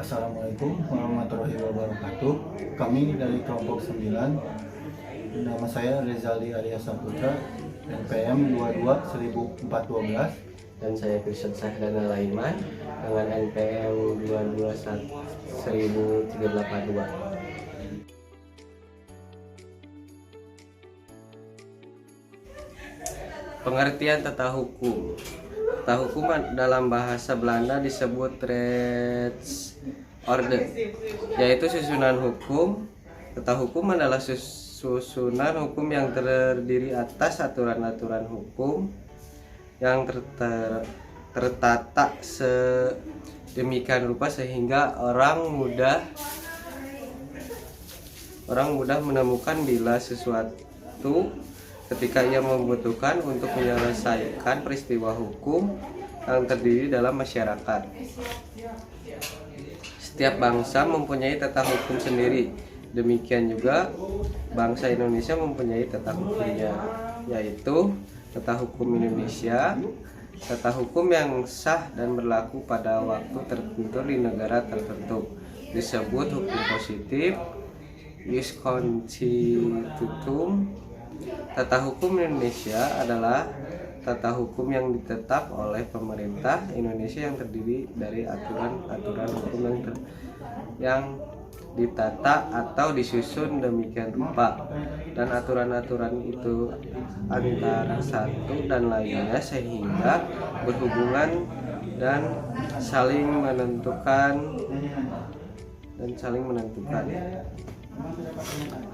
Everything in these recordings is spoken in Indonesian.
Assalamualaikum warahmatullahi wabarakatuh. Kami dari kelompok 9. Nama saya Rezali Arya Saputra, NPM 22 1412. Dan saya Firsan Sahdana Laiman dengan NPM 221 Pengertian tata hukum. Tata hukum dalam bahasa Belanda disebut rechtsorde, yaitu susunan hukum. Tata hukum adalah susunan hukum yang terdiri atas aturan-aturan hukum yang tertata sedemikian rupa sehingga orang mudah menemukan bila sesuatu ketika ia membutuhkan untuk menyelesaikan peristiwa hukum yang terdiri dalam masyarakat. Setiap bangsa mempunyai tata hukum sendiri. Demikian juga bangsa Indonesia mempunyai tata hukumnya, yaitu tata hukum Indonesia, tata hukum yang sah dan berlaku pada waktu tertentu di negara tertentu, disebut hukum positif, jus constitutum. Tata hukum Indonesia adalah tata hukum yang ditetap oleh pemerintah Indonesia yang terdiri dari aturan-aturan hukum yang ditata atau disusun demikian rupa, dan aturan-aturan itu antara satu dan lainnya sehingga berhubungan dan saling menentukan.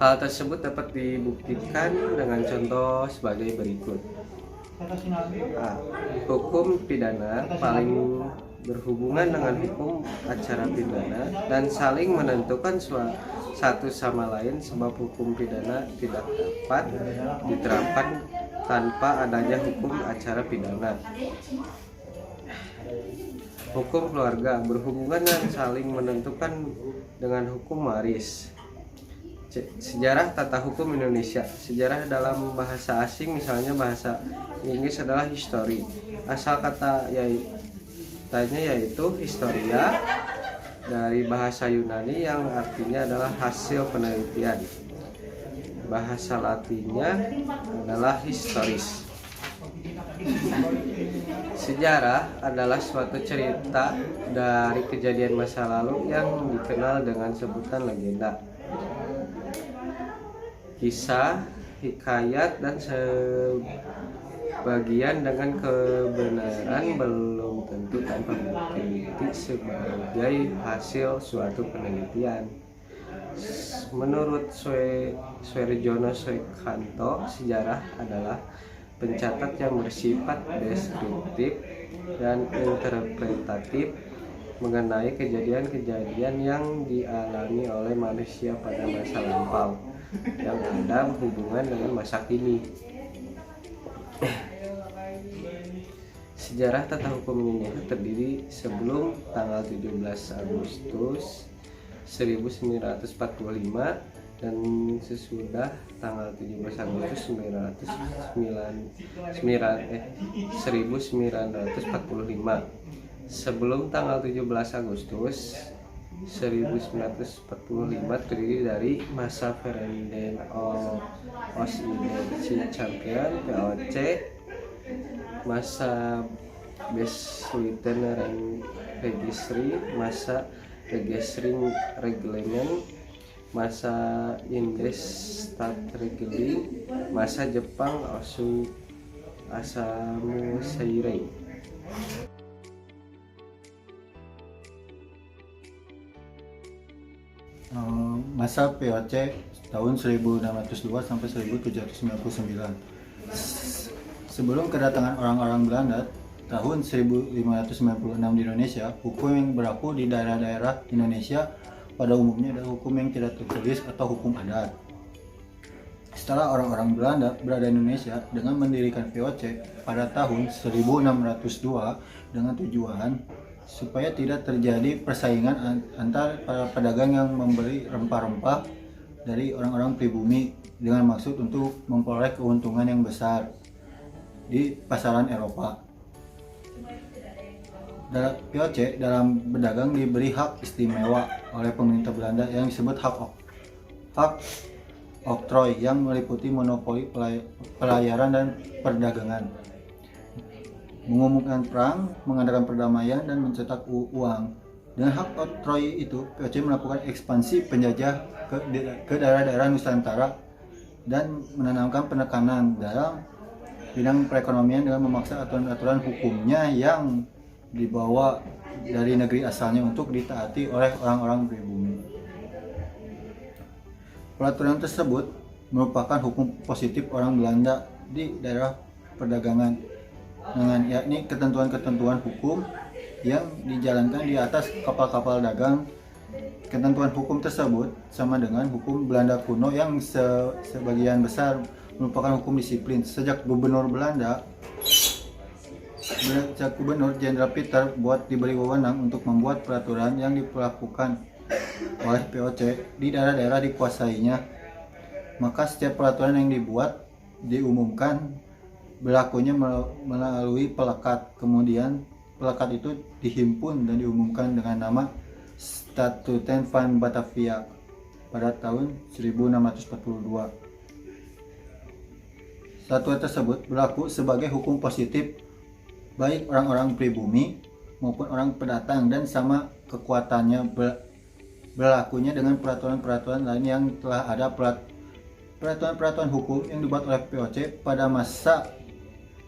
Hal tersebut dapat dibuktikan dengan contoh sebagai berikut. Hukum pidana paling berhubungan dengan hukum acara pidana dan saling menentukan satu sama lain, sebab hukum pidana tidak dapat diterapkan tanpa adanya hukum acara pidana. Hukum keluarga berhubungan dan saling menentukan dengan hukum waris. Sejarah tata hukum Indonesia. Sejarah dalam bahasa asing, misalnya bahasa Inggris, adalah history. Asal kata yaitu historia, dari bahasa Yunani yang artinya adalah hasil penelitian. Bahasa Latinnya adalah historis. Sejarah adalah suatu cerita dari kejadian masa lalu yang dikenal dengan sebutan legenda, kisah, hikayat, dan sebagian dengan kebenaran belum tentu tanpa bukti sebagai hasil suatu penelitian. Menurut Swerjono Soekanto, sejarah adalah pencatat yang bersifat deskriptif dan interpretatif mengenai kejadian-kejadian yang dialami oleh manusia pada masa lampau yang ada hubungan dengan masa kini. Sejarah tata hukum Indonesia terdiri sebelum tanggal 17 Agustus 1945 dan sesudah tanggal 17 Agustus 1945. Sebelum tanggal 17 Agustus 1945 terdiri dari masa Verein Oost-Indische Champion (VOC), masa Besluiten Registry, masa Regering, masa Indestaatregeling, masa Jepang Asamuseirei. Masa VOC tahun 1602 sampai 1799. Sebelum kedatangan orang-orang Belanda tahun 1596 di Indonesia, hukum yang berlaku di daerah-daerah Indonesia pada umumnya adalah hukum yang tidak tertulis atau hukum adat. Setelah orang-orang Belanda berada di Indonesia dengan mendirikan VOC pada tahun 1602 dengan tujuan supaya tidak terjadi persaingan antar para pedagang yang membeli rempah-rempah dari orang-orang pribumi dengan maksud untuk memperoleh keuntungan yang besar di pasaran Eropa. VOC dalam berdagang diberi hak istimewa oleh pemerintah Belanda yang disebut hak oktrooi yang meliputi monopoli pelayaran dan perdagangan, mengumumkan perang, mengadakan perdamaian, dan mencetak uang. Dengan hak oktrooi itu, VOC melakukan ekspansi penjajah ke daerah-daerah Nusantara dan menanamkan penekanan dalam bidang perekonomian dengan memaksa aturan-aturan hukumnya yang dibawa dari negeri asalnya untuk ditaati oleh orang-orang pribumi. Peraturan tersebut merupakan hukum positif orang Belanda di daerah perdagangan, yakni ketentuan-ketentuan hukum yang dijalankan di atas kapal-kapal dagang. Ketentuan hukum tersebut sama dengan hukum Belanda kuno yang sebagian besar merupakan hukum disiplin. Sejak Gubernur Jenderal Peter Both diberi wewenang untuk membuat peraturan yang diberlakukan oleh VOC di daerah-daerah dikuasainya, maka setiap peraturan yang diumumkan berlakunya melalui pelekat. Kemudian pelekat itu dihimpun dan diumumkan dengan nama Statuten van Batavia pada tahun 1642. Statut tersebut berlaku sebagai hukum positif baik orang-orang pribumi maupun orang pendatang dan sama kekuatannya berlakunya dengan peraturan-peraturan lain yang telah ada. Peraturan-peraturan hukum yang dibuat oleh VOC pada masa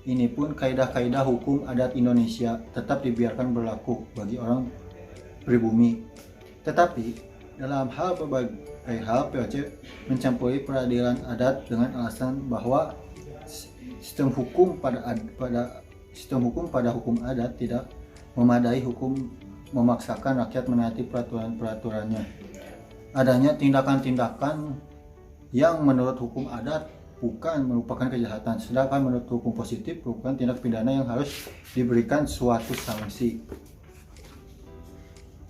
ini pun kaidah-kaidah hukum adat Indonesia tetap dibiarkan berlaku bagi orang pribumi. Tetapi dalam berbagai hal VOC mencampuri peradilan adat dengan alasan bahwa sistem hukum pada hukum adat tidak memadai hukum memaksakan rakyat menaati peraturan-peraturannya. Adanya tindakan-tindakan yang menurut hukum adat bukan merupakan kejahatan, sedangkan menurut hukum positif merupakan tindak pidana yang harus diberikan suatu sanksi.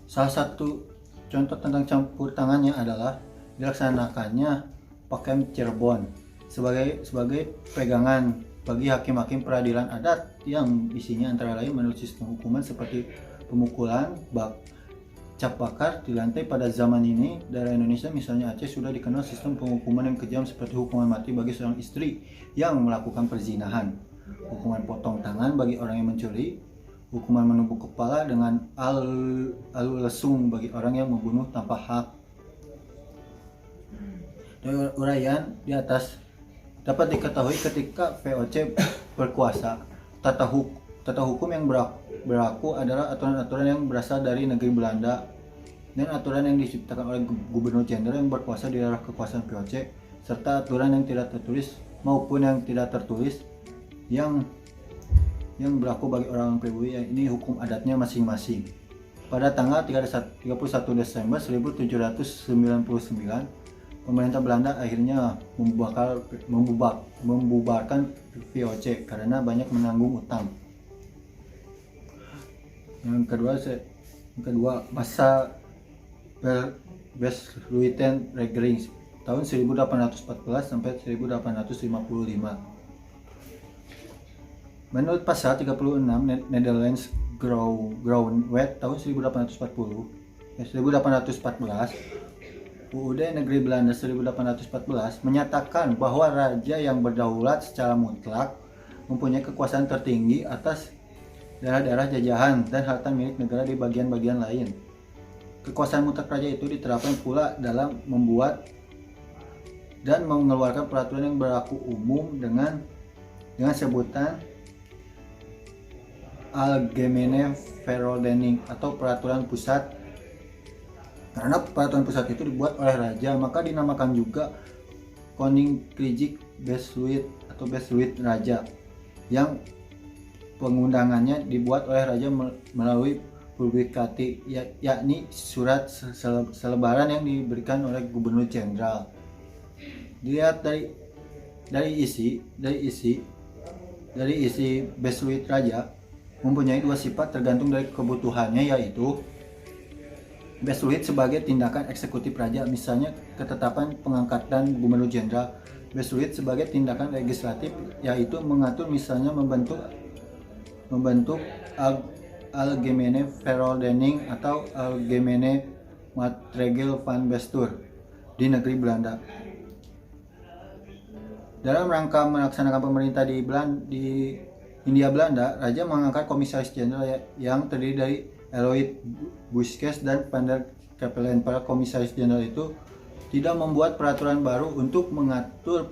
Salah satu contoh tentang campur tangannya adalah dilaksanakannya Pakem Cirebon sebagai pegangan bagi hakim-hakim peradilan adat yang isinya antara lain menurut sistem hukuman seperti pemukulan, cap bakar di lantai. Pada zaman ini daerah Indonesia misalnya Aceh sudah dikenal sistem penghukuman yang kejam seperti hukuman mati bagi seorang istri yang melakukan perzinahan, hukuman potong tangan bagi orang yang mencuri, hukuman menumbuk kepala dengan alu lesung bagi orang yang membunuh tanpa hak. Dari uraian di atas dapat diketahui ketika VOC berkuasa, tata hukum yang berlaku adalah aturan-aturan yang berasal dari negeri Belanda dan aturan yang diciptakan oleh Gubernur Jenderal yang berkuasa di daerah kekuasaan VOC, serta aturan yang tidak tertulis maupun yang tidak tertulis yang berlaku bagi orang pribumi, ini hukum adatnya masing-masing. Pada tanggal 31 Desember 1799 pemerintah Belanda akhirnya membubarkan VOC karena banyak menanggung utang. Yang kedua masa Besluiten Regering tahun 1814 sampai 1855. Menurut pasal 36 Netherlands Grondwet tahun 1814, UUD Negeri Belanda 1814 menyatakan bahwa raja yang berdaulat secara mutlak mempunyai kekuasaan tertinggi atas daerah-daerah jajahan dan harta milik negara di bagian-bagian lain. Kekuasaan mutlak raja itu diterapkan pula dalam membuat dan mengeluarkan peraturan yang berlaku umum dengan sebutan Algemene Verordening atau peraturan pusat. Karena peraturan pusat itu dibuat oleh raja, maka dinamakan juga Koninkrijke Besluit atau Besluit Raja, yang pengundangannya dibuat oleh raja melalui publikasi, yakni surat selebaran yang diberikan oleh Gubernur Jenderal. Dilihat dari isi Besluit Raja mempunyai dua sifat tergantung dari kebutuhannya, yaitu Besluit sebagai tindakan eksekutif raja, misalnya ketetapan pengangkatan Gubernur Jenderal. Besluit sebagai tindakan legislatif, yaitu mengatur misalnya membentuk Algemene Verordening atau Algemene Maatregel van Bestuur di negeri Belanda. Dalam rangka melaksanakan pemerintah di Hindia Belanda, Raja mengangkat komisaris jenderal yang terdiri dari Eloit Buskes dan Van der Capellen. Para komisaris jenderal itu tidak membuat peraturan baru untuk mengatur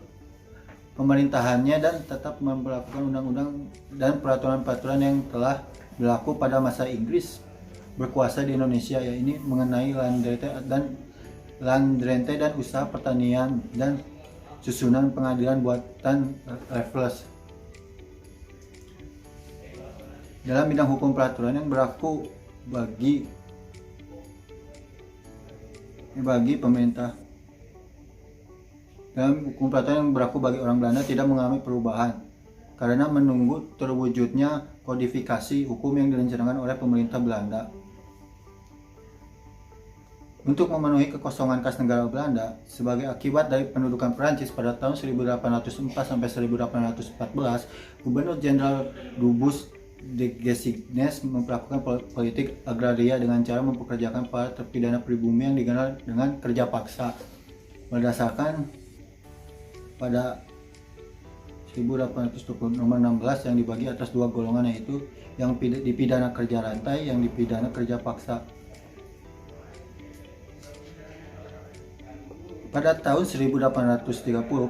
pemerintahannya dan tetap memperlakukan undang-undang dan peraturan-peraturan yang telah berlaku pada masa Inggris berkuasa di Indonesia, yaitu mengenai landrente dan usaha pertanian dan susunan pengadilan buatan Raffles. Dalam bidang hukum peraturan yang berlaku bagi pemerintah, dalam hukum peraturan yang berlaku bagi orang Belanda tidak mengalami perubahan karena menunggu terwujudnya kodifikasi hukum yang direncanakan oleh pemerintah Belanda. Untuk memenuhi kekosongan kas negara Belanda sebagai akibat dari pendudukan Prancis pada tahun 1804 sampai 1814, Gubernur Jenderal Dubus de Gessignes melakukan politik agraria dengan cara mempekerjakan para terpidana pribumi yang dikenal dengan kerja paksa. Berdasarkan pada 1820 nomor 16 yang dibagi atas dua golongan, yaitu yang dipidana kerja rantai, yang dipidana kerja paksa. Pada tahun 1830,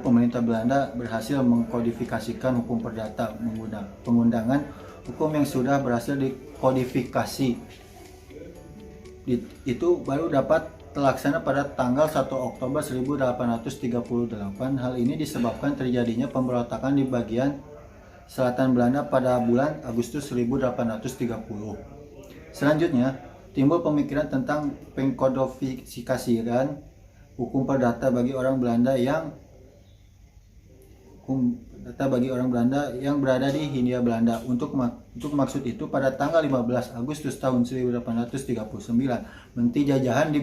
pemerintah Belanda berhasil mengkodifikasikan hukum perdata pengundangan hukum yang sudah berhasil dikodifikasi. Itu baru dapat terlaksana pada tanggal 1 Oktober 1838. Hal ini disebabkan terjadinya pemberontakan di bagian selatan Belanda pada bulan Agustus 1830. Selanjutnya, timbul pemikiran tentang pengkodifikasian hukum perdata bagi orang Belanda yang berada di Hindia Belanda. Untuk maksud itu, pada tanggal 15 Agustus tahun 1839, Menteri Jajahan di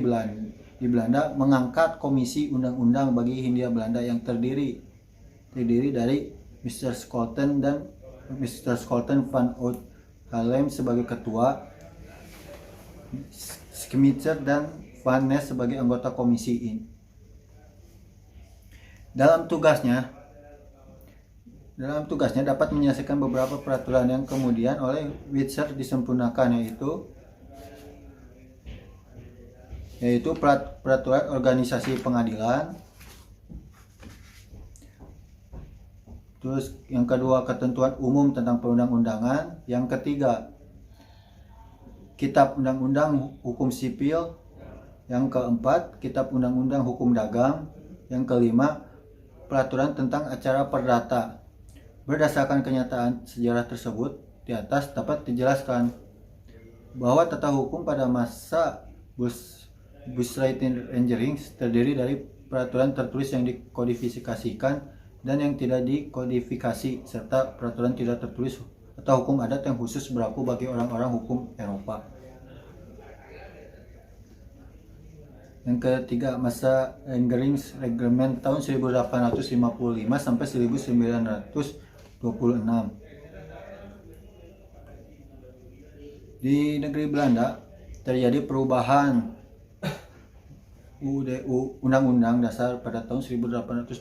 Belanda mengangkat Komisi Undang-Undang bagi Hindia Belanda yang terdiri dari Mr. Scholten dan Mr. Scholten van Oud Haarlem sebagai ketua, Schmitzer dan Van Ness sebagai anggota komisi ini. Dalam tugasnya dapat menyelesaikan beberapa peraturan yang kemudian oleh Witzer disempurnakan, yaitu peraturan organisasi pengadilan. Terus yang kedua, ketentuan umum tentang perundang-undangan. Yang ketiga, Kitab Undang-Undang Hukum Sipil. Yang keempat, Kitab Undang-Undang Hukum Dagang. Yang kelima, peraturan tentang acara perdata. Berdasarkan kenyataan sejarah tersebut di atas, dapat dijelaskan bahwa tata hukum pada masa Bushreitingering terdiri dari peraturan tertulis yang dikodifikasikan dan yang tidak dikodifikasi, serta peraturan tidak tertulis atau hukum adat yang khusus berlaku bagi orang-orang hukum Eropa. Yang ketiga, masa Engerings Reglement tahun 1855 sampai 1926. Di negeri Belanda terjadi perubahan Undang-Undang Dasar pada tahun 1845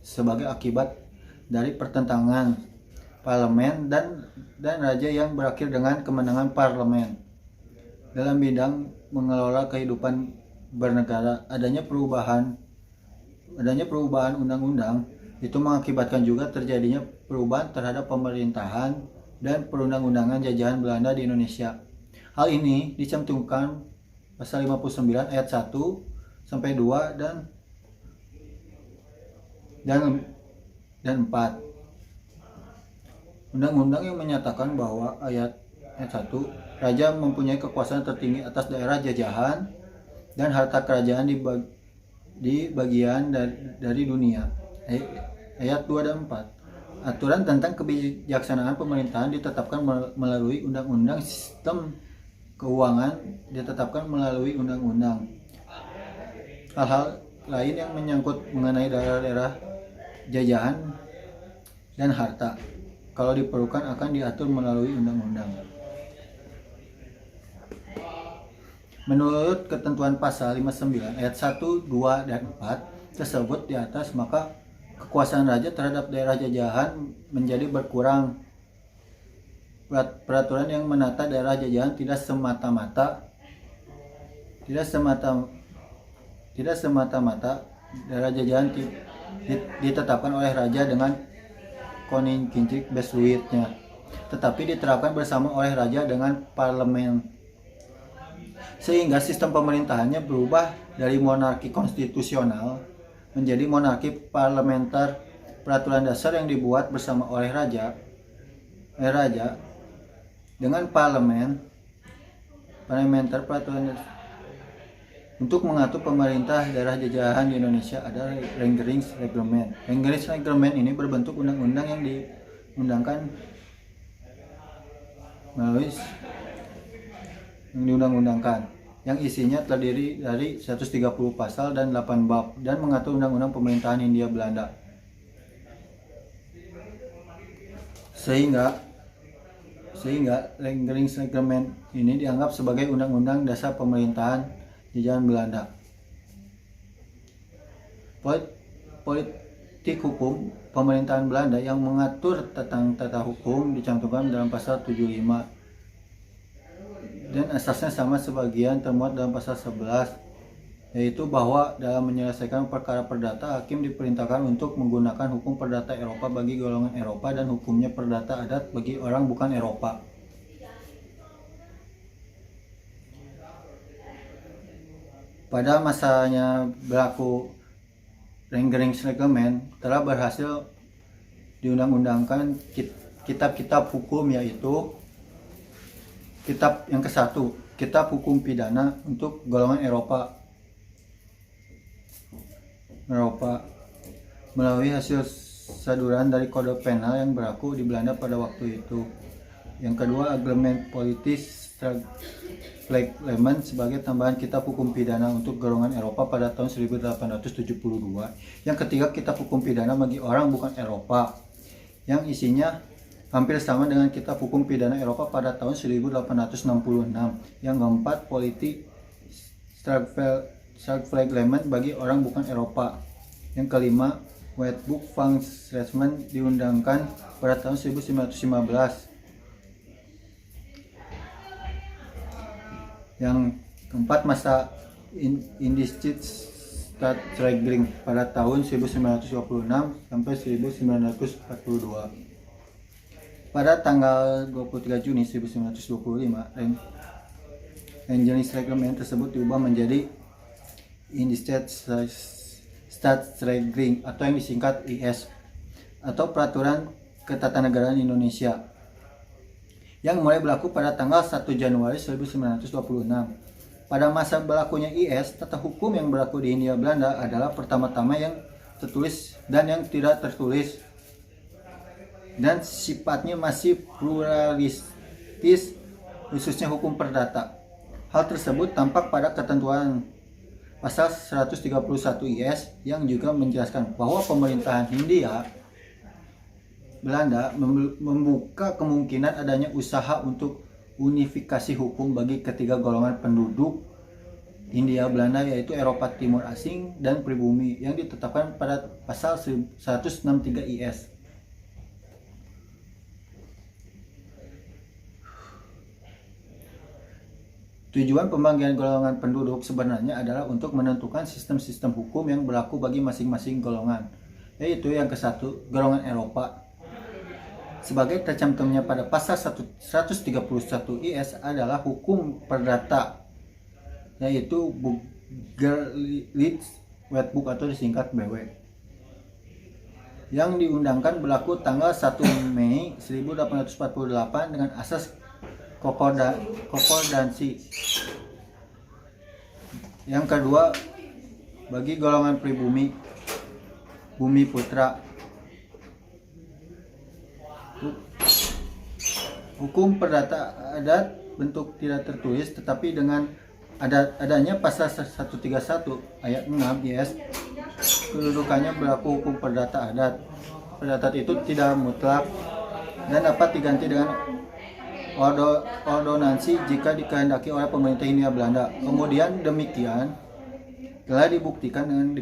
sebagai akibat dari pertentangan parlemen dan raja yang berakhir dengan kemenangan parlemen. Dalam bidang mengelola kehidupan bernegara, adanya perubahan undang-undang itu mengakibatkan juga terjadinya perubahan terhadap pemerintahan dan perundang-undangan jajahan Belanda di Indonesia. Hal ini dicantumkan pasal 59 ayat 1 sampai 2 dan 4. Undang-undang yang menyatakan bahwa ayat 1, raja mempunyai kekuasaan tertinggi atas daerah jajahan dan harta kerajaan di bagian dari dunia. Ayat 2 dan 4. Aturan tentang kebijaksanaan pemerintahan ditetapkan melalui undang-undang. Sistem keuangan ditetapkan melalui undang-undang. Hal-hal lain yang menyangkut mengenai daerah-daerah jajahan dan harta, kalau diperlukan, akan diatur melalui undang-undang. Menurut ketentuan pasal 59 ayat 1, 2, dan 4 tersebut di atas, maka kekuasaan raja terhadap daerah jajahan menjadi berkurang. Peraturan yang menata daerah jajahan tidak semata-mata daerah jajahan ditetapkan oleh raja dengan Koninkrijk Besluitnya, tetapi diterapkan bersama oleh raja dengan parlemen, sehingga sistem pemerintahannya berubah dari monarki konstitusional menjadi monarki parlementer. Peraturan dasar yang dibuat bersama oleh raja dengan parlementer. Peraturan untuk mengatur pemerintah daerah jajahan di Indonesia ada Regeringsreglement. Regeringsreglement ini berbentuk undang-undang yang diundang-undangkan, yang isinya terdiri dari 130 pasal dan 8 bab, dan mengatur undang-undang pemerintahan Hindia Belanda. Sehingga Regeringsreglement ini dianggap sebagai undang-undang dasar pemerintahan jajahan Belanda. Politik hukum pemerintahan Belanda yang mengatur tentang tata hukum dicantumkan dalam pasal 75, dan asasnya sama sebagian termuat dalam pasal 11, yaitu bahwa dalam menyelesaikan perkara perdata, hakim diperintahkan untuk menggunakan hukum perdata Eropa bagi golongan Eropa dan hukumnya perdata adat bagi orang bukan Eropa. Pada masanya berlaku Regeringsreglement telah berhasil diundang-undangkan kitab-kitab hukum, yaitu kitab yang ke-1, Kitab Hukum Pidana untuk golongan Eropa melalui hasil saduran dari kode penal yang berlaku di Belanda pada waktu itu. Yang kedua, Agreement Politis Reglement sebagai tambahan kitab hukum pidana untuk golongan Eropa pada tahun 1872. Yang ketiga, Kitab Hukum Pidana bagi orang bukan Eropa, yang isinya hampir sama dengan Kitab Hukum Pidana Eropa pada tahun 1866. Yang keempat, Politik Strafreglement bagi orang bukan Eropa. Yang kelima, Wetboek van Strafrecht diundangkan pada tahun 1915. Yang keempat, masa Indienst Staatsregeling pada tahun 1926 sampai 1942. Pada tanggal 23 Juni 1925, Regeringsreglement tersebut diubah menjadi Indienst Staatsregeling atau yang disingkat IS, atau Peraturan Ketatanegaraan Indonesia, yang mulai berlaku pada tanggal 1 Januari 1926. Pada masa berlakunya IS, tata hukum yang berlaku di Hindia Belanda adalah pertama-tama yang tertulis dan yang tidak tertulis, dan sifatnya masih pluralistis, khususnya hukum perdata. Hal tersebut tampak pada ketentuan pasal 131 IS yang juga menjelaskan bahwa pemerintahan Hindia Belanda membuka kemungkinan adanya usaha untuk unifikasi hukum bagi ketiga golongan penduduk Hindia Belanda, yaitu Eropa Timur asing dan pribumi, yang ditetapkan pada pasal 163 IS. Tujuan pembagian golongan penduduk sebenarnya adalah untuk menentukan sistem-sistem hukum yang berlaku bagi masing-masing golongan, yaitu yang ke-1, golongan Eropa. Sebagai tercantumnya pada pasal 131 IS adalah hukum perdata, yaitu Burgerlijk Wetboek atau disingkat BW, yang diundangkan berlaku tanggal 1 Mei 1848 dengan asas konkordansi. Yang kedua, bagi golongan pribumi, Bumi Putra, hukum perdata adat bentuk tidak tertulis, tetapi dengan adanya pasal 131 ayat 6 IS, kedudukannya berlaku hukum perdata adat. Perdata itu tidak mutlak dan dapat diganti dengan ordonansi jika dikehendaki oleh pemerintah Hindia Belanda. Kemudian demikian telah dibuktikan dengan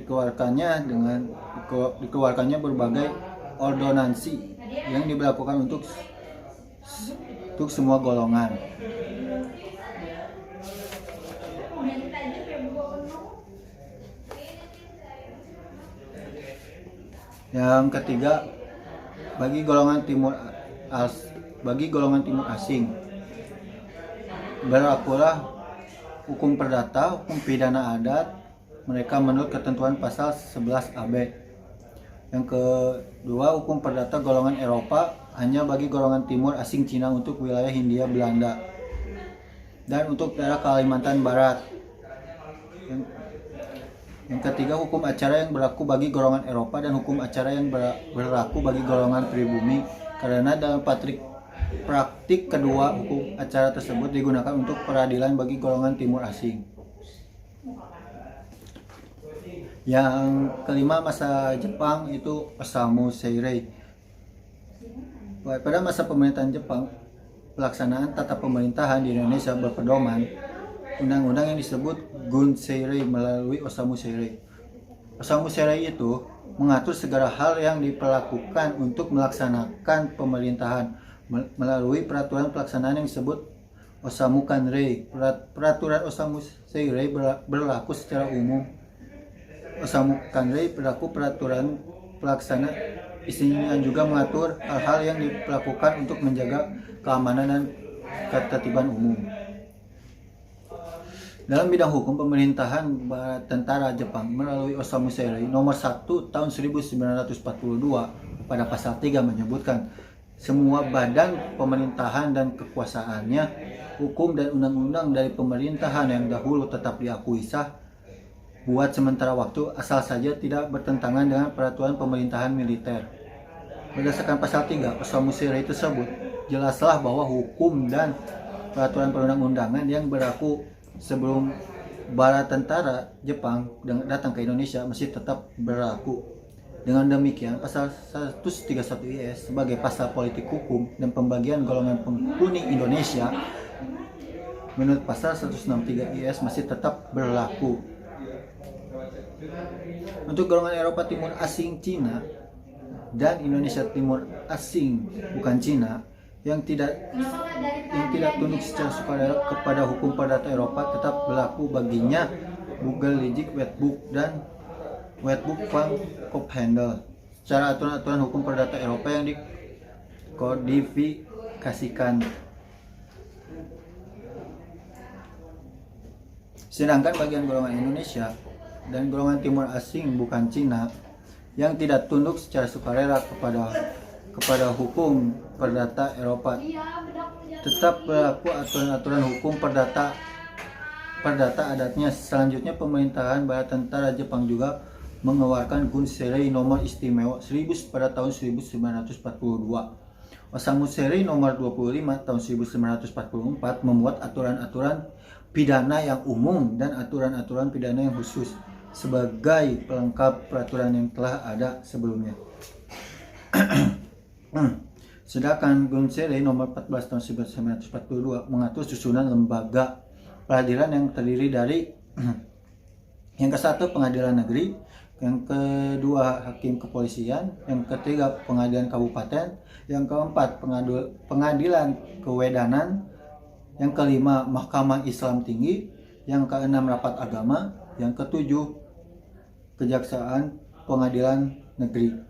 dikeluarkannya berbagai ordonansi yang diberlakukan untuk semua golongan. Yang ketiga, bagi golongan timur asing berlakulah hukum perdata, hukum pidana adat mereka menurut ketentuan pasal 11 AB. Yang kedua, hukum perdata golongan Eropa hanya bagi golongan timur asing Cina untuk wilayah Hindia Belanda dan untuk daerah Kalimantan Barat. Yang ketiga, hukum acara yang berlaku bagi golongan Eropa dan hukum acara yang berlaku bagi golongan pribumi, karena dalam praktik kedua hukum acara tersebut digunakan untuk peradilan bagi golongan timur asing. Yang kelima, masa Jepang itu Osamu Seirei. Pada masa pemerintahan Jepang, pelaksanaan tata pemerintahan di Indonesia berpedoman undang-undang yang disebut Gun Seirei melalui Osamu Seirei. Osamu Seirei itu mengatur segala hal yang diperlakukan untuk melaksanakan pemerintahan melalui peraturan pelaksanaan yang disebut Osamu Kanrei. Peraturan Osamu Seirei berlaku secara umum. Osamu Kanrei berlaku peraturan pelaksana, isinya juga mengatur hal-hal yang dilakukan untuk menjaga keamanan dan ketertiban umum. Dalam bidang hukum pemerintahan tentara Jepang melalui Osamu Seirei nomor 1 tahun 1942 pada pasal 3 menyebutkan semua badan pemerintahan dan kekuasaannya, hukum dan undang-undang dari pemerintahan yang dahulu tetap diakui sah buat sementara waktu asal saja tidak bertentangan dengan peraturan pemerintahan militer. Berdasarkan pasal 3 Osamu Seirei tersebut, jelaslah bahwa hukum dan peraturan perundang-undangan yang berlaku sebelum bala tentara Jepang datang ke Indonesia masih tetap berlaku. Dengan demikian, pasal 131 IS sebagai pasal politik hukum dan pembagian golongan penghuni Indonesia menurut pasal 163 IS masih tetap berlaku. Untuk golongan Eropa Timur asing Cina dan Indonesia Timur asing bukan Cina yang tidak tunduk secara sukarela kepada hukum perdata Eropa tetap berlaku baginya Bugeligik Wetboek dan Wetboek van Kophandel secara aturan-aturan hukum perdata Eropa yang dikodifikasikan. Sedangkan bagian golongan Indonesia dan golongan timur asing bukan Cina yang tidak tunduk secara sukarela kepada hukum perdata Eropa tetap berlaku aturan-aturan hukum perdata adatnya. Selanjutnya, pemerintahan bala tentara Jepang juga mengeluarkan Gun Seirei nomor istimewa 1000 pada tahun 1942. Osamu Seirei nomor 25 tahun 1944 membuat aturan-aturan pidana yang umum dan aturan-aturan pidana yang khusus sebagai pelengkap peraturan yang telah ada sebelumnya. Sedangkan Gun Seirei nomor 14 tahun 1942 mengatur susunan lembaga peradilan yang terdiri dari yang ke-1 pengadilan negeri, yang kedua hakim kepolisian, yang ketiga pengadilan kabupaten, yang keempat pengadilan kewedanan, yang kelima mahkamah Islam tinggi, yang keenam rapat agama, yang ketujuh kejaksaan pengadilan negeri.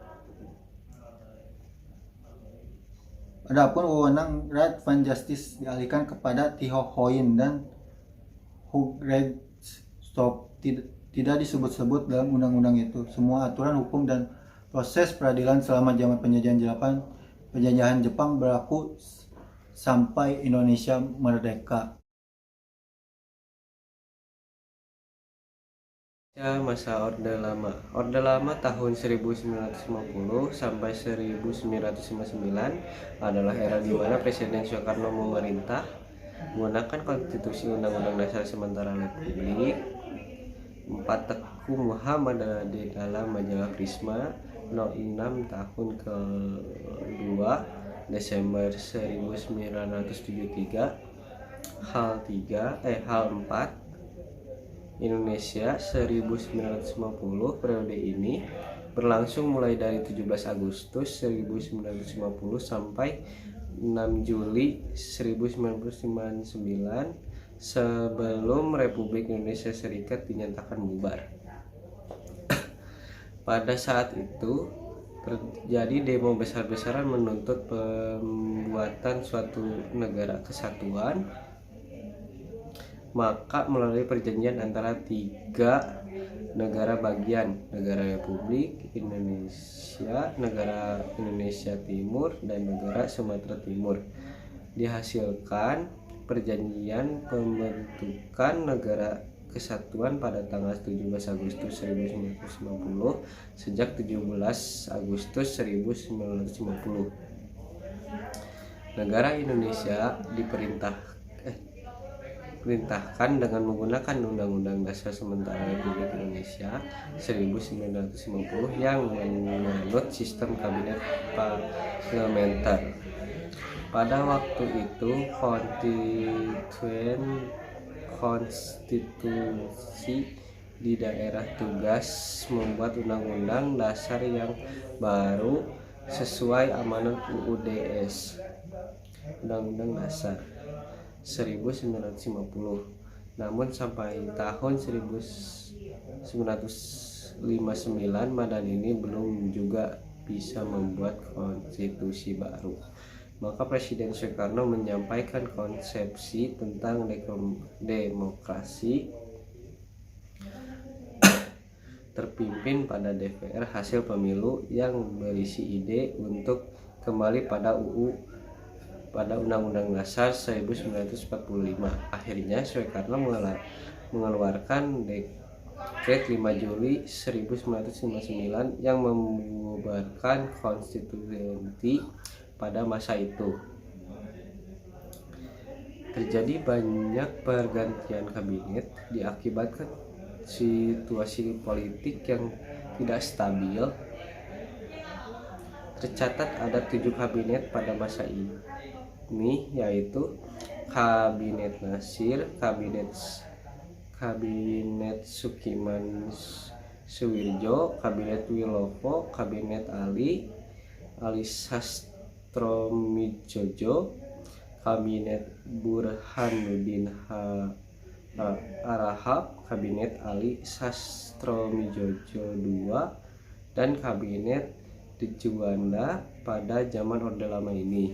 Adapun wewenang Raad van Justice dialihkan kepada Tiho Hoin dan Hoogrechtshof tidak disebut-sebut dalam undang-undang itu. Semua aturan hukum dan proses peradilan selama zaman penjajahan Jepang berlaku sampai Indonesia merdeka. Masa Orde Lama. Orde Lama tahun 1950 sampai 1959 adalah era di mana Presiden Soekarno memerintah menggunakan Konstitusi Undang-Undang Dasar Sementara Republik 4 Teku Muhammad di dalam majalah Prisma No. 6 tahun ke-2 Desember 1973. Hal 4 Indonesia 1950. Periode ini berlangsung mulai dari 17 Agustus 1950 sampai 6 Juli 1999 sebelum Republik Indonesia Serikat dinyatakan bubar. Pada saat itu terjadi demo besar-besaran menuntut pembuatan suatu negara kesatuan. Maka melalui perjanjian antara 3 negara bagian, negara Republik Indonesia, negara Indonesia Timur, dan negara Sumatera Timur, dihasilkan perjanjian pembentukan negara kesatuan pada tanggal 17 Agustus 1950 sejak 17 Agustus 1950. Negara Indonesia diperintahkan dengan menggunakan Undang-Undang Dasar Sementara Republik Indonesia 1950 yang menganut sistem kabinet parlementer. Pada waktu itu konstitusi di daerah tugas membuat Undang-Undang Dasar yang baru sesuai amanat UUDS, Undang-Undang Dasar 1950. Namun sampai tahun 1959 Madani belum juga bisa membuat konstitusi baru. Maka Presiden Soekarno menyampaikan konsepsi tentang demokrasi terpimpin pada DPR hasil pemilu yang berisi ide untuk kembali pada Undang-Undang Dasar 1945. Akhirnya Soekarno mengeluarkan Dekret 5 Juli 1959 yang membubarkan konstitusi pada masa itu. Terjadi banyak pergantian kabinet diakibatkan situasi politik yang tidak stabil. Tercatat ada 7 kabinet pada masa ini, yaitu Kabinet Nasir, Kabinet Sukiman Suwirjo, Kabinet Wilopo, Kabinet Ali Sastromijojo, Kabinet Burhanuddin Harahap, Kabinet Ali Sastromijojo II, dan Kabinet Juanda pada zaman Orde Lama ini.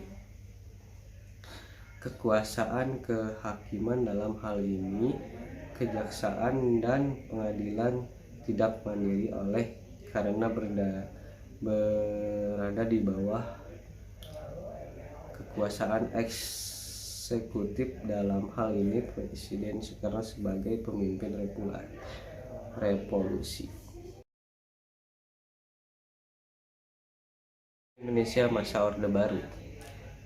Kekuasaan kehakiman dalam hal ini kejaksaan dan pengadilan tidak mandiri karena berada di bawah kekuasaan eksekutif. Dalam hal ini Presiden Soekarno sebagai pemimpin revolusi. Indonesia masa Orde Baru.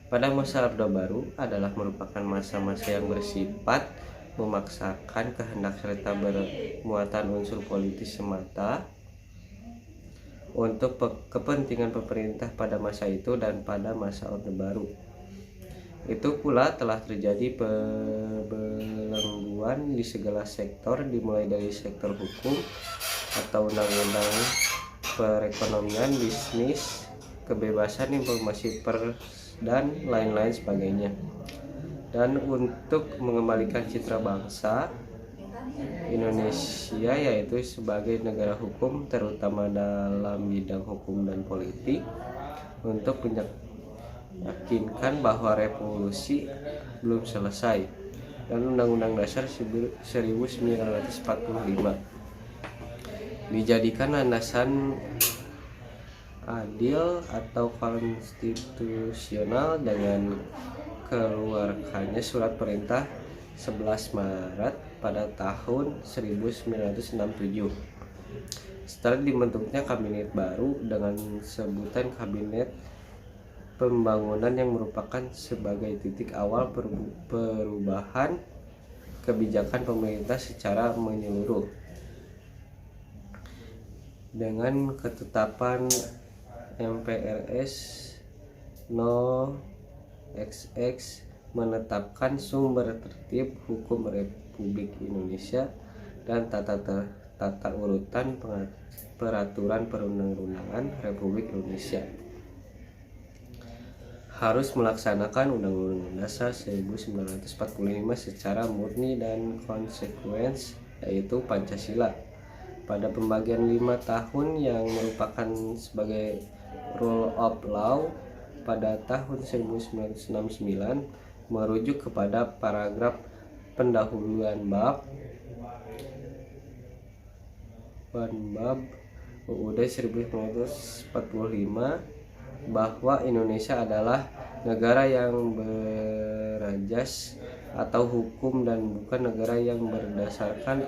Pada masa Orde Baru adalah merupakan masa-masa yang bersifat memaksakan kehendak serta bermuatan unsur politis semata untuk kepentingan pemerintah pada masa itu dan pada masa Orde Baru. Itu pula telah terjadi pembelengguan di segala sektor, dimulai dari sektor hukum atau undang-undang, perekonomian, bisnis, kebebasan informasi pers, dan lain-lain sebagainya. Dan untuk mengembalikan citra bangsa Indonesia, yaitu sebagai negara hukum terutama dalam bidang hukum dan politik, untuk meyakinkan bahwa revolusi belum selesai, dan Undang-Undang Dasar 1945 dijadikan landasan adil atau konstitusional dengan keluarkannya surat perintah 11 Maret pada tahun 1967. Setelah dibentuknya kabinet baru dengan sebutan Kabinet Pembangunan yang merupakan sebagai titik awal perubahan kebijakan pemerintah secara menyeluruh. Dengan ketetapan MPRS No XX menetapkan sumber tertib hukum Republik Indonesia dan tata urutan peraturan perundang-undangan Republik Indonesia. Harus melaksanakan Undang-Undang Dasar 1945 secara murni dan konsekuens, yaitu Pancasila. Pada pembagian 5 tahun yang merupakan sebagai rule of law pada tahun 1969 merujuk kepada paragraf pendahuluan bab UUD 1945 bahwa Indonesia adalah negara yang berajas atau hukum dan bukan negara yang berdasarkan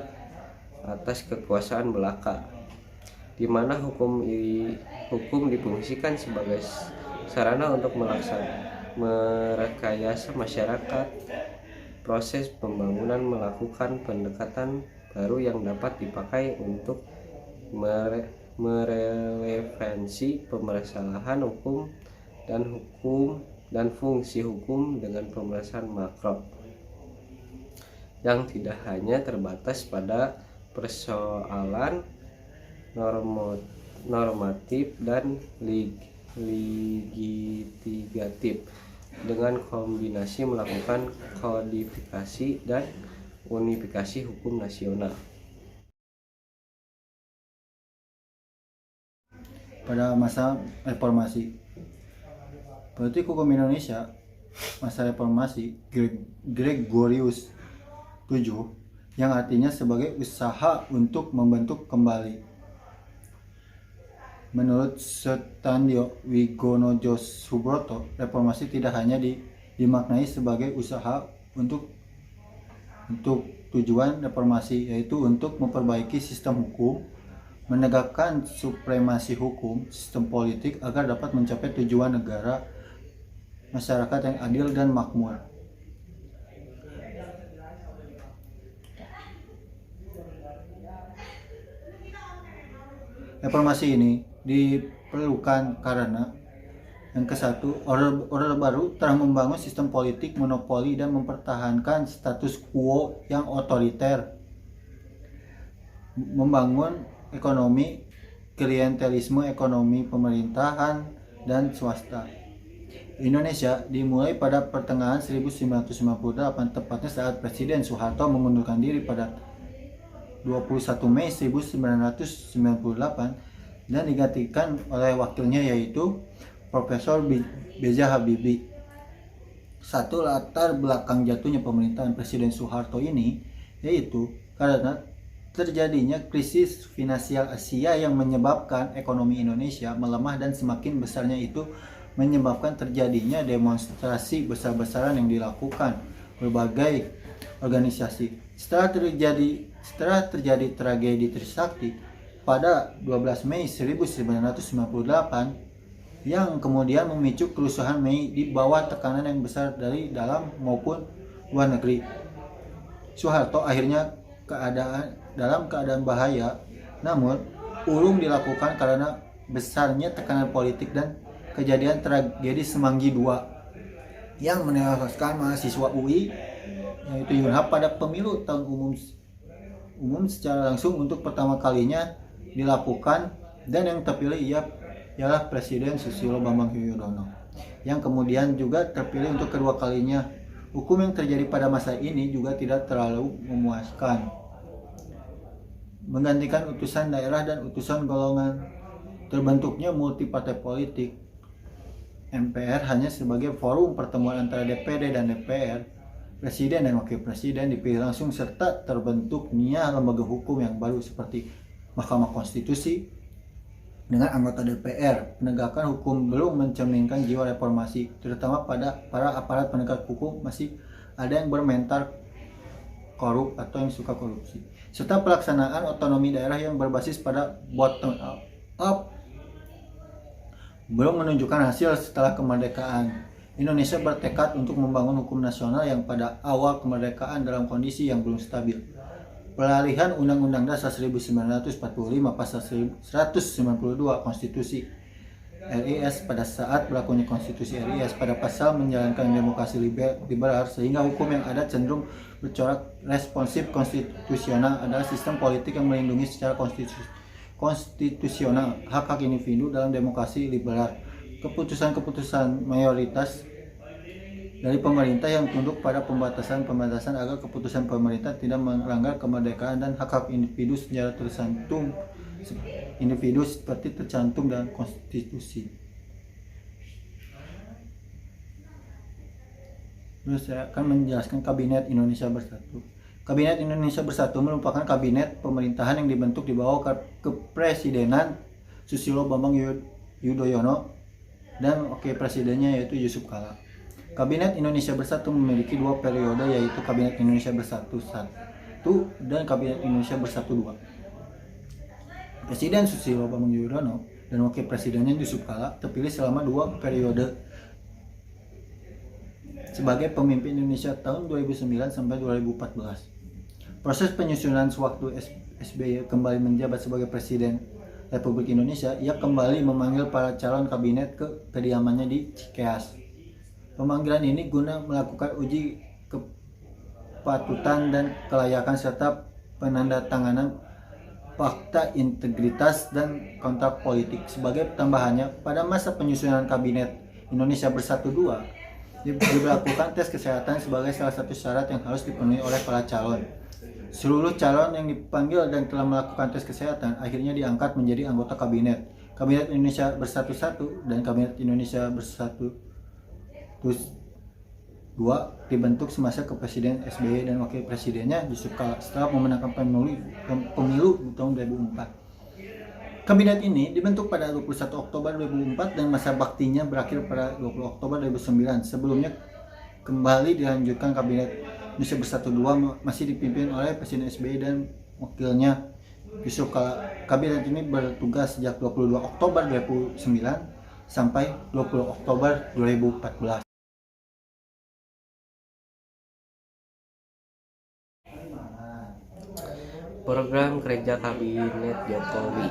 atas kekuasaan belaka, di mana hukum difungsikan sebagai sarana untuk merekayasa masyarakat. Proses pembangunan melakukan pendekatan baru yang dapat dipakai untuk merelevansi permasalahan hukum dan fungsi hukum dengan pembahasan makro yang tidak hanya terbatas pada persoalan normatif dan legislatif, dengan kombinasi melakukan kodifikasi dan unifikasi hukum nasional. Pada masa reformasi, politik hukum Indonesia masa reformasi Gregorius VII, yang artinya sebagai usaha untuk membentuk kembali. Menurut Setandio Wigonojo Subroto, reformasi tidak hanya dimaknai sebagai usaha untuk tujuan reformasi, yaitu untuk memperbaiki sistem hukum, menegakkan supremasi hukum, sistem politik agar dapat mencapai tujuan negara, masyarakat yang adil dan makmur. Reformasi ini diperlukan karena yang ke-1, Orde Baru telah membangun sistem politik monopoli dan mempertahankan status quo yang otoriter, membangun ekonomi klientelisme, ekonomi pemerintahan dan swasta. Indonesia dimulai pada pertengahan 1998, tepatnya saat Presiden Soeharto mengundurkan diri pada 21 Mei 1998 dan digantikan oleh wakilnya, yaitu Profesor B.J. Habibie. Satu latar belakang jatuhnya pemerintahan Presiden Soeharto ini yaitu karena terjadinya krisis finansial Asia yang menyebabkan ekonomi Indonesia melemah, dan semakin besarnya itu menyebabkan terjadinya demonstrasi besar-besaran yang dilakukan berbagai organisasi. Setelah terjadi tragedi Trisakti pada 12 Mei 1998 yang kemudian memicu kerusuhan Mei di bawah tekanan yang besar dari dalam maupun luar negeri, Soeharto akhirnya dalam keadaan bahaya. Namun urung dilakukan karena besarnya tekanan politik dan kejadian tragedi Semanggi II yang menewaskan mahasiswa UI yaitu Yunhap pada pemilu tahun umum secara langsung untuk pertama kalinya dilakukan, dan yang terpilih ialah Presiden Susilo Bambang Yudhoyono yang kemudian juga terpilih untuk kedua kalinya. Hukum yang terjadi pada masa ini juga tidak terlalu memuaskan, menggantikan utusan daerah dan utusan golongan. Terbentuknya multipartai politik, MPR hanya sebagai forum pertemuan antara DPD dan DPR. Presiden dan wakil presiden dipilih langsung, serta terbentuknya lembaga hukum yang baru seperti Mahkamah Konstitusi dengan anggota DPR. Penegakan hukum belum mencerminkan jiwa reformasi, terutama pada para aparat penegak hukum masih ada yang bermental korup atau yang suka korupsi, serta pelaksanaan otonomi daerah yang berbasis pada bottom up belum menunjukkan hasil. Setelah kemerdekaan, Indonesia bertekad untuk membangun hukum nasional yang pada awal kemerdekaan dalam kondisi yang belum stabil. Peralihan Undang-Undang Dasar 1945 pasal 192 Konstitusi RIS pada saat berlakunya konstitusi RIS pada pasal menjalankan demokrasi liberal, sehingga hukum yang ada cenderung bercorak responsif konstitusional adalah sistem politik yang melindungi secara konstitusional hak-hak individu dalam demokrasi liberal. Keputusan-keputusan mayoritas dari pemerintah yang tunduk pada pembatasan agar keputusan pemerintah tidak melanggar kemerdekaan dan hak-hak individu secara tercantum seperti tercantum dalam konstitusi. Terus saya akan menjelaskan Kabinet Indonesia Bersatu. Kabinet Indonesia Bersatu merupakan kabinet pemerintahan yang dibentuk di bawah kepresidenan Susilo Bambang Yudhoyono dan wakil presidennya yaitu Yusuf Kala. Kabinet Indonesia Bersatu memiliki dua periode, yaitu Kabinet Indonesia Bersatu 1 dan Kabinet Indonesia Bersatu 2. Presiden Susilo Bambang Yudhoyono dan wakil presidennya Yusuf Kala terpilih selama 2 periode sebagai pemimpin Indonesia tahun 2009 sampai 2014. Proses penyusunan sewaktu SBY kembali menjabat sebagai Presiden Republik Indonesia, ia kembali memanggil para calon kabinet ke kediamannya di Cikeas. Pemanggilan ini guna melakukan uji kepatutan dan kelayakan serta penandatanganan fakta integritas dan kontrak politik. Sebagai tambahannya, pada masa penyusunan Kabinet Indonesia Bersatu 2 diberlakukan tes kesehatan sebagai salah satu syarat yang harus dipenuhi oleh para calon. Seluruh calon yang dipanggil dan telah melakukan tes kesehatan akhirnya diangkat menjadi anggota kabinet. Kabinet Indonesia Bersatu 1 dan Kabinet Indonesia Bersatu 2 dibentuk semasa kepemimpinan SBY dan wakil presidennya Yusuf Kala setelah memenangkan pemilu di tahun 2004. Kabinet ini dibentuk pada 21 Oktober 2004 dan masa baktinya berakhir pada 20 Oktober 2009. Sebelumnya kembali dilanjutkan Kabinet Indonesia Bersatu 2 masih dipimpin oleh Presiden SBY dan wakilnya Yusuf Kala. Kabinet ini bertugas sejak 22 Oktober 2009 sampai 20 Oktober 2014. Program kerja Kabinet Jokowi.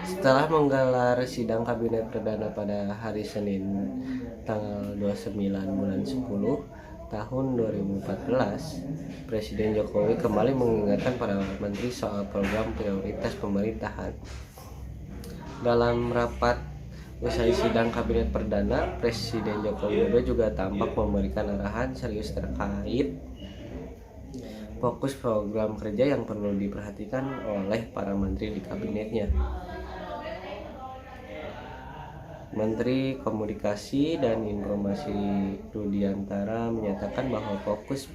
Setelah menggelar sidang Kabinet Perdana pada hari Senin tanggal 29 bulan 10 tahun 2014, Presiden Jokowi kembali mengingatkan para menteri soal program prioritas pemerintahan. Dalam rapat usai sidang Kabinet Perdana, Presiden Joko Widodo juga tampak memberikan arahan serius terkait fokus program kerja yang perlu diperhatikan oleh para menteri di kabinetnya. Menteri Komunikasi dan Informasi Rudiantara menyatakan bahwa fokus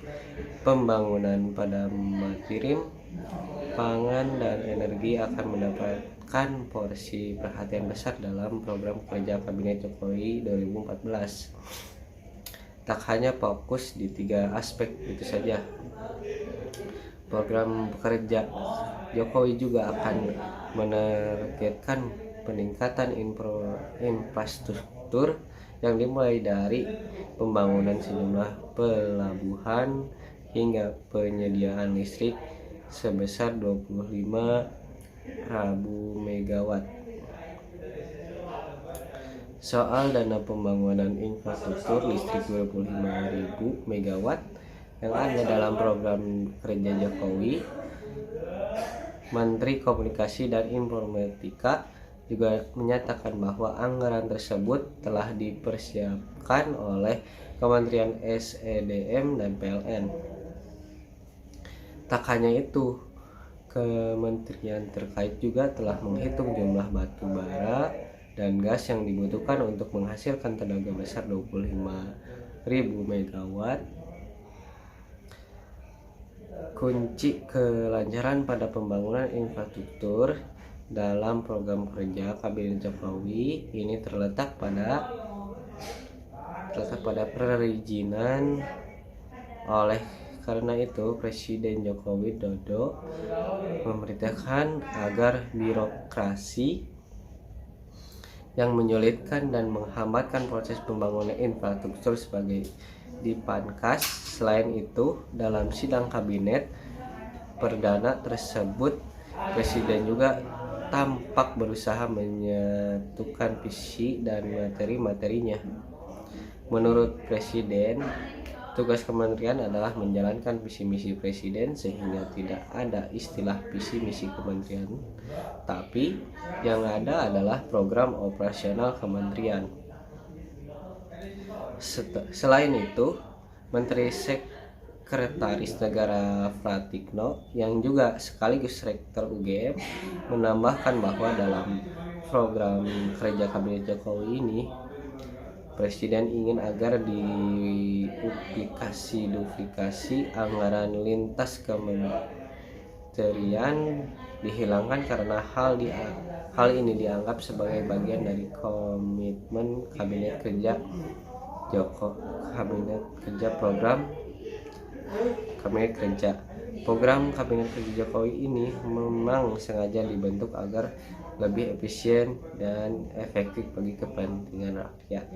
pembangunan pada material, pangan, dan energi akan mendapatkan porsi perhatian besar dalam program kerja Kabinet Jokowi 2014. Tak hanya fokus di 3 aspek itu saja, program kerja Jokowi juga akan menargetkan peningkatan infrastruktur yang dimulai dari pembangunan sejumlah pelabuhan hingga penyediaan listrik sebesar 25.000 megawatt. Soal dana pembangunan infrastruktur listrik 25.000 megawatt yang ada dalam program kerja Jokowi, Menteri Komunikasi dan Informatika juga menyatakan bahwa anggaran tersebut telah dipersiapkan oleh Kementerian SDM dan PLN. Tak hanya itu, kementerian terkait juga telah menghitung jumlah batu bara dan gas yang dibutuhkan untuk menghasilkan tenaga besar 25.000 megawatt. Kunci kelancaran pada pembangunan infrastruktur dalam program kerja Kabinet Jokowi ini terletak pada perizinan. Oleh karena itu, Presiden Joko Widodo memerintahkan agar birokrasi yang menyulitkan dan menghambatkan proses pembangunan infrastruktur sebagai dipangkas. Selain itu, dalam sidang Kabinet Perdana tersebut, Presiden juga tampak berusaha menyatukan visi dan materi-materinya. Menurut Presiden, tugas kementerian adalah menjalankan visi misi Presiden sehingga tidak ada istilah visi misi kementerian, tapi yang ada adalah program operasional kementerian. Selain itu, Menteri Sekretaris Negara Pratikno yang juga sekaligus Rektor UGM menambahkan bahwa dalam program kerja Kabinet Jokowi ini Presiden ingin agar duplikasi anggaran lintas kementerian dihilangkan karena hal ini dianggap sebagai bagian dari komitmen Kabinet Kerja Program Kabinet Kerja Jokowi ini memang sengaja dibentuk agar lebih efisien dan efektif bagi kepentingan rakyat.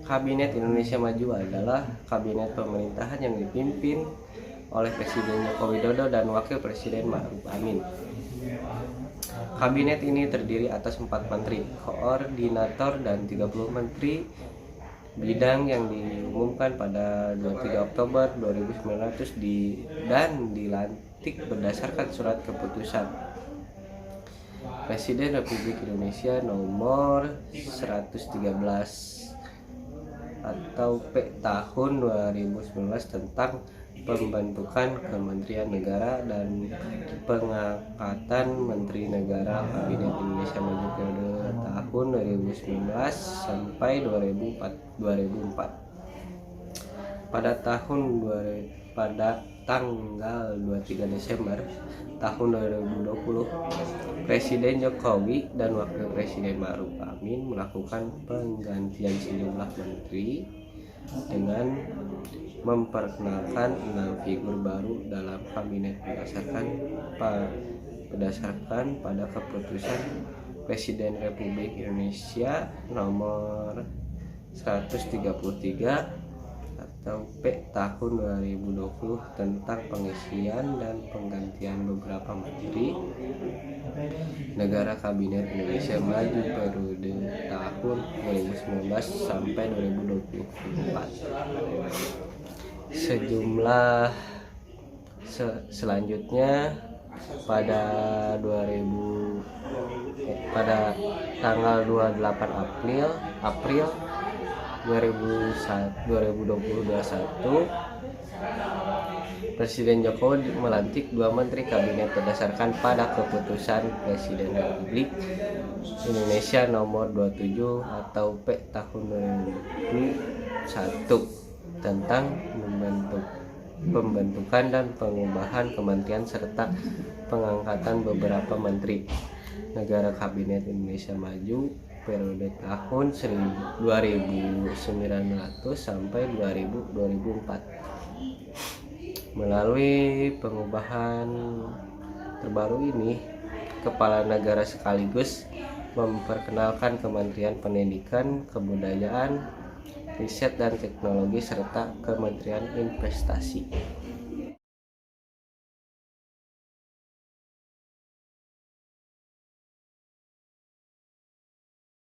Kabinet Indonesia Maju adalah kabinet pemerintahan yang dipimpin oleh Presiden Joko Widodo dan Wakil Presiden Ma'ruf Amin. Kabinet ini terdiri atas 4 menteri, koordinator, dan 30 menteri bidang yang diumumkan pada 23 Oktober 2019 dan dilantik berdasarkan surat keputusan Presiden Republik Indonesia nomor 113 atau P tahun 2019 tentang pembentukan Kementerian Negara dan pengangkatan Menteri Negara Kabinet Indonesia Maju periode tahun 2019 sampai 2004. Pada tanggal 23 Desember tahun 2020, Presiden Jokowi dan Wakil Presiden Ma'ruf Amin melakukan penggantian sejumlah menteri dengan memperkenalkan 6 figur baru dalam kabinet berdasarkan pada keputusan Presiden Republik Indonesia nomor 133 atau P tahun 2020 tentang pengisian dan penggantian beberapa menteri negara Kabinet Indonesia Maju periode tahun 2019 sampai 2024. Selanjutnya pada tanggal 28 April 2021 Presiden Jokowi melantik 2 menteri kabinet berdasarkan pada keputusan Presiden Republik Indonesia nomor 27 atau P tahun 2001 tentang pembentukan dan pengubahan kementerian serta pengangkatan beberapa menteri negara Kabinet Indonesia Maju periode tahun 1900 sampai 2004. Melalui pengubahan terbaru ini, Kepala Negara sekaligus memperkenalkan Kementerian Pendidikan, Kebudayaan, Riset dan Teknologi serta Kementerian Investasi.